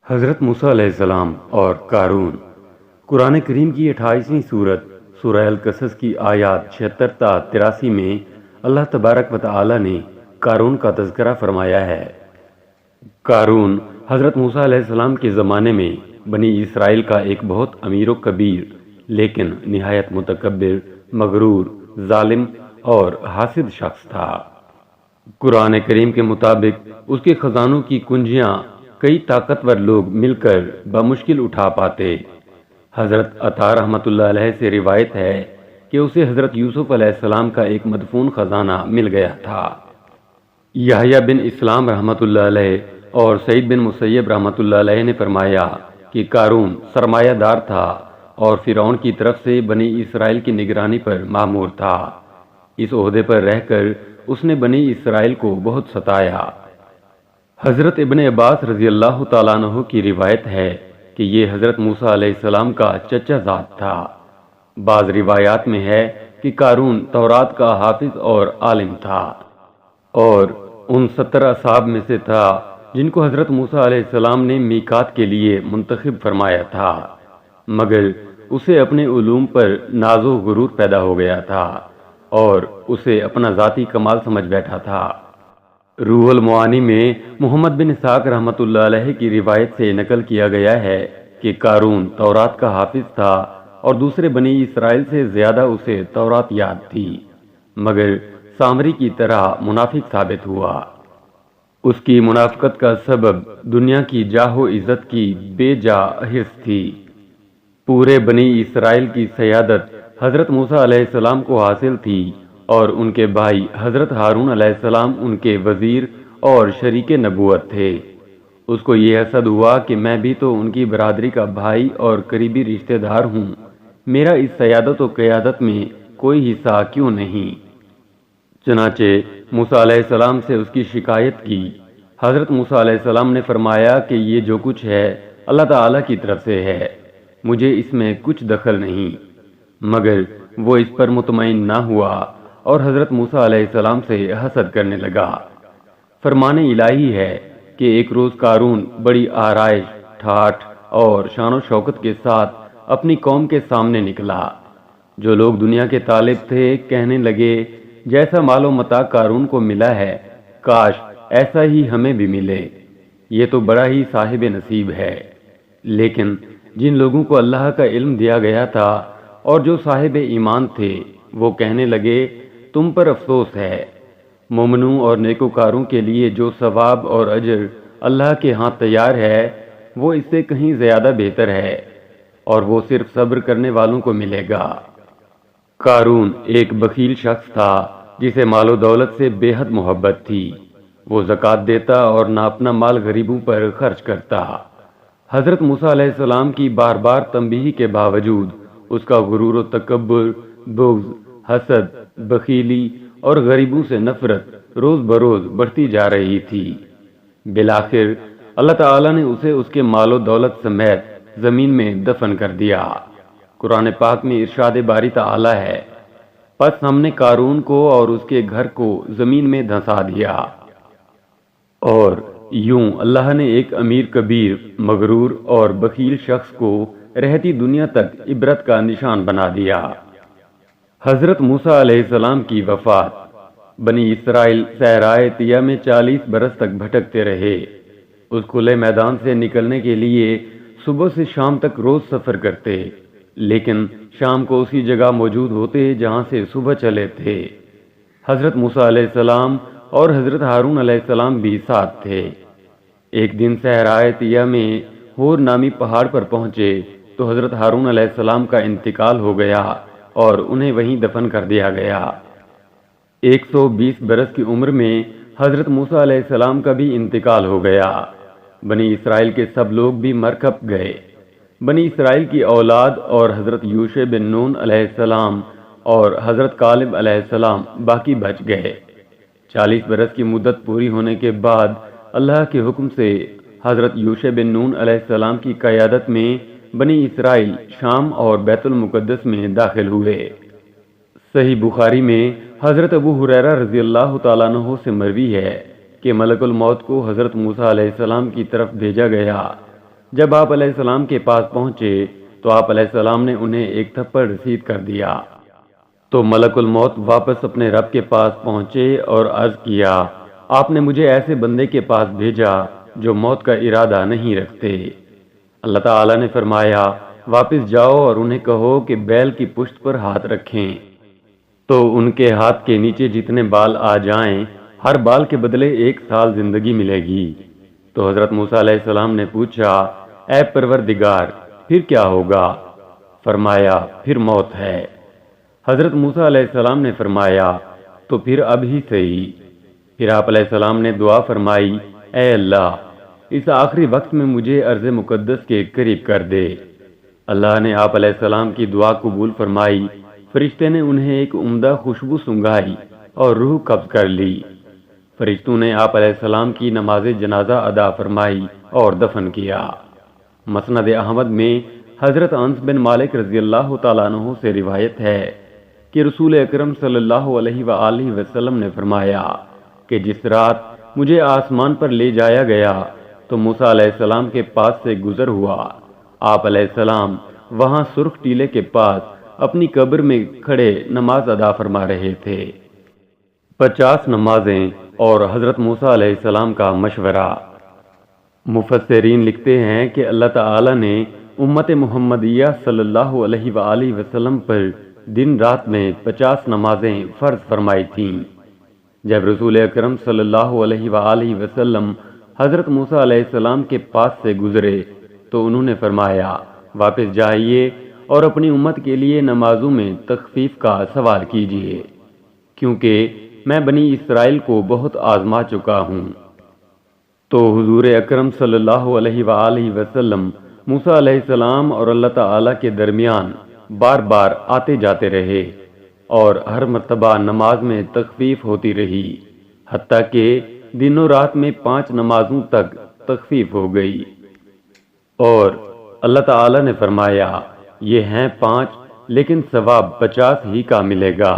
حضرت موسیٰ علیہ السلام اور قارون۔ قرآن کریم کی 28ویں سورت سورہ القصص کی آیات 76 تا 83 میں اللہ تبارک و تعالی نے قارون کا تذکرہ فرمایا ہے۔ قارون حضرت موسیٰ علیہ السلام کے زمانے میں بنی اسرائیل کا ایک بہت امیر و کبیر لیکن نہایت متکبر، مغرور، ظالم اور حاسد شخص تھا۔ قرآن کریم کے مطابق اس کے خزانوں کی کنجیاں کئی طاقتور لوگ مل کر بمشکل اٹھا پاتے۔ حضرت عطا رحمۃ اللہ علیہ سے روایت ہے کہ اسے حضرت یوسف علیہ السلام کا ایک مدفون خزانہ مل گیا تھا۔ یحییٰ بن اسلام رحمۃ اللہ علیہ اور سعید بن مسیب رحمۃ اللہ علیہ نے فرمایا کہ قارون سرمایہ دار تھا اور فرعون کی طرف سے بنی اسرائیل کی نگرانی پر مامور تھا۔ اس عہدے پر رہ کر اس نے بنی اسرائیل کو بہت ستایا۔ حضرت ابن عباس رضی اللہ تعالیٰ عنہ کی روایت ہے کہ یہ حضرت موسیٰ علیہ السلام کا چچا زاد تھا۔ بعض روایات میں ہے کہ قارون تورات کا حافظ اور عالم تھا اور ان 70 اصحاب میں سے تھا جن کو حضرت موسیٰ علیہ السلام نے میقات کے لیے منتخب فرمایا تھا، مگر اسے اپنے علوم پر ناز و غرور پیدا ہو گیا تھا اور اسے اپنا ذاتی کمال سمجھ بیٹھا تھا۔ روح المعانی میں محمد بن اسحاق رحمۃ اللہ علیہ کی روایت سے نقل کیا گیا ہے کہ قارون تورات کا حافظ تھا اور دوسرے بنی اسرائیل سے زیادہ اسے تورات یاد تھی، مگر سامری کی طرح منافق ثابت ہوا۔ اس کی منافقت کا سبب دنیا کی جاہ و عزت کی بے جا حرص تھی۔ پورے بنی اسرائیل کی سیادت حضرت موسیٰ علیہ السلام کو حاصل تھی اور ان کے بھائی حضرت ہارون علیہ السلام ان کے وزیر اور شریک نبوت تھے۔ اس کو یہ حسد ہوا کہ میں بھی تو ان کی برادری کا بھائی اور قریبی رشتہ دار ہوں، میرا اس سیادت و قیادت میں کوئی حصہ کیوں نہیں؟ چنانچہ موسیٰ علیہ السلام سے اس کی شکایت کی۔ حضرت موسیٰ علیہ السلام نے فرمایا کہ یہ جو کچھ ہے اللہ تعالیٰ کی طرف سے ہے، مجھے اس میں کچھ دخل نہیں، مگر وہ اس پر مطمئن نہ ہوا اور حضرت موسیٰ علیہ السلام سے حسد کرنے لگا۔ فرمان الہی ہے کہ ایک روز قارون بڑی آرائش، ٹھاٹھ اور شان و شوکت کے ساتھ اپنی قوم کے سامنے نکلا۔ جو لوگ دنیا کے طالب تھے کہنے لگے، جیسا مال و متاع قارون کو ملا ہے کاش ایسا ہی ہمیں بھی ملے، یہ تو بڑا ہی صاحب نصیب ہے۔ لیکن جن لوگوں کو اللہ کا علم دیا گیا تھا اور جو صاحب ایمان تھے وہ کہنے لگے، تم پر افسوس ہے، مومنوں اور نیکوکاروں کے لیے جو ثواب اور اجر اللہ کے ہاں تیار ہے وہ اس سے کہیں زیادہ بہتر ہے اور وہ صرف صبر کرنے والوں کو ملے گا۔ قارون ایک بخیل شخص تھا جسے مال و دولت سے بے حد محبت تھی۔ وہ زکوٰۃ دیتا اور نہ اپنا مال غریبوں پر خرچ کرتا۔ حضرت موسیٰ علیہ السلام کی بار بار تنبیہ کے باوجود اس کا غرور و تکبر، بغض، حسد، بخیلی اور غریبوں سے نفرت روز بروز بڑھتی جا رہی تھی۔ بالآخر اللہ تعالیٰ نے اسے اس کے مال و دولت سمیت زمین میں دفن کر دیا۔ قرآن پاک میں ارشاد باری تعالیٰ ہے، پس ہم نے قارون کو اور اس کے گھر کو زمین میں دھنسا دیا۔ اور یوں اللہ نے ایک امیر کبیر، مغرور اور بخیل شخص کو رہتی دنیا تک عبرت کا نشان بنا دیا۔ حضرت موسیٰ علیہ السلام کی وفات۔ بنی اسرائیل صحرائے طیہ میں 40 برس تک بھٹکتے رہے۔ اس کھلے میدان سے نکلنے کے لیے صبح سے شام تک روز سفر کرتے، لیکن شام کو اسی جگہ موجود ہوتے جہاں سے صبح چلے تھے۔ حضرت موسیٰ علیہ السلام اور حضرت ہارون علیہ السلام بھی ساتھ تھے۔ ایک دن صحرائے طیہ میں ہور نامی پہاڑ پر پہنچے تو حضرت ہارون علیہ السلام کا انتقال ہو گیا اور انہیں وہیں دفن کر دیا گیا۔ 120 برس کی عمر میں حضرت موسیٰ علیہ السلام کا بھی انتقال ہو گیا۔ بنی اسرائیل کے سب لوگ بھی مر کھپ گئے۔ بنی اسرائیل کی اولاد اور حضرت یوشع بن نون علیہ السلام اور حضرت کالب علیہ السلام باقی بچ گئے۔ 40 برس کی مدت پوری ہونے کے بعد اللہ کے حکم سے حضرت یوشع بن نون علیہ السلام کی قیادت میں بنی اسرائیل شام اور بیت المقدس میں داخل ہوئے۔ صحیح بخاری میں حضرت ابو ہریرہ رضی اللہ تعالیٰ عنہ سے مروی ہے کہ ملک الموت کو حضرت موسیٰ علیہ السلام کی طرف بھیجا گیا جب آپ علیہ السلام کے پاس پہنچے تو آپ علیہ السلام نے انہیں ایک تھپڑ رسید کر دیا۔ تو ملک الموت واپس اپنے رب کے پاس پہنچے اور عرض کیا، آپ نے مجھے ایسے بندے کے پاس بھیجا جو موت کا ارادہ نہیں رکھتے۔ اللہ تعالیٰ نے فرمایا، واپس جاؤ اور انہیں کہو کہ بیل کی پشت پر ہاتھ رکھیں، تو ان کے ہاتھ کے نیچے جتنے بال آ جائیں، ہر بال کے بدلے 1 سال زندگی ملے گی۔ تو حضرت موسیٰ علیہ السلام نے پوچھا، اے پروردگار، پھر کیا ہوگا؟ فرمایا، پھر موت ہے۔ حضرت موسیٰ علیہ السلام نے فرمایا، تو پھر اب ہی صحیح۔ پھر آپ علیہ السلام نے دعا فرمائی، اے اللہ، اس آخری وقت میں مجھے ارض مقدس کے قریب کر دے۔ اللہ نے آپ علیہ السلام کی دعا قبول فرمائی۔ فرشتے نے انہیں ایک عمدہ خوشبو سنگھائی اور روح قبض کر لی۔ فرشتوں نے آپ علیہ السلام کی نماز جنازہ ادا فرمائی اور دفن کیا۔ مسند احمد میں حضرت انس بن مالک رضی اللہ تعالیٰ عنہ سے روایت ہے کہ رسول اکرم صلی اللہ علیہ وآلہ وسلم نے فرمایا کہ جس رات مجھے آسمان پر لے جایا گیا تو موسیٰ علیہ السلام کے پاس سے گزر ہوا۔ آپ علیہ السلام وہاں سرخ ٹیلے کے پاس اپنی قبر میں کھڑے نماز ادا فرما رہے تھے۔ 50 نمازیں اور حضرت موسیٰ علیہ السلام کا مشورہ۔ مفسرین لکھتے ہیں کہ اللہ تعالی نے امت محمدیہ صلی اللہ علیہ وآلہ وسلم پر دن رات میں 50 نمازیں فرض فرمائی تھیں۔ جب رسول اکرم صلی اللہ علیہ وآلہ وسلم حضرت موسیٰ علیہ السلام کے پاس سے گزرے تو انہوں نے فرمایا، واپس جائیے اور اپنی امت کے لیے نمازوں میں تخفیف کا سوال کیجیے، کیونکہ میں بنی اسرائیل کو بہت آزما چکا ہوں۔ تو حضور اکرم صلی اللہ علیہ وآلہ وسلم موسیٰ علیہ السلام اور اللہ تعالیٰ کے درمیان بار بار آتے جاتے رہے اور ہر مرتبہ نماز میں تخفیف ہوتی رہی، حتیٰ کہ دنوں رات میں 5 نمازوں تک تخفیف ہو گئی۔ اور اللہ تعالیٰ نے فرمایا، یہ ہیں 5 لیکن ثواب 50 ہی کا ملے گا۔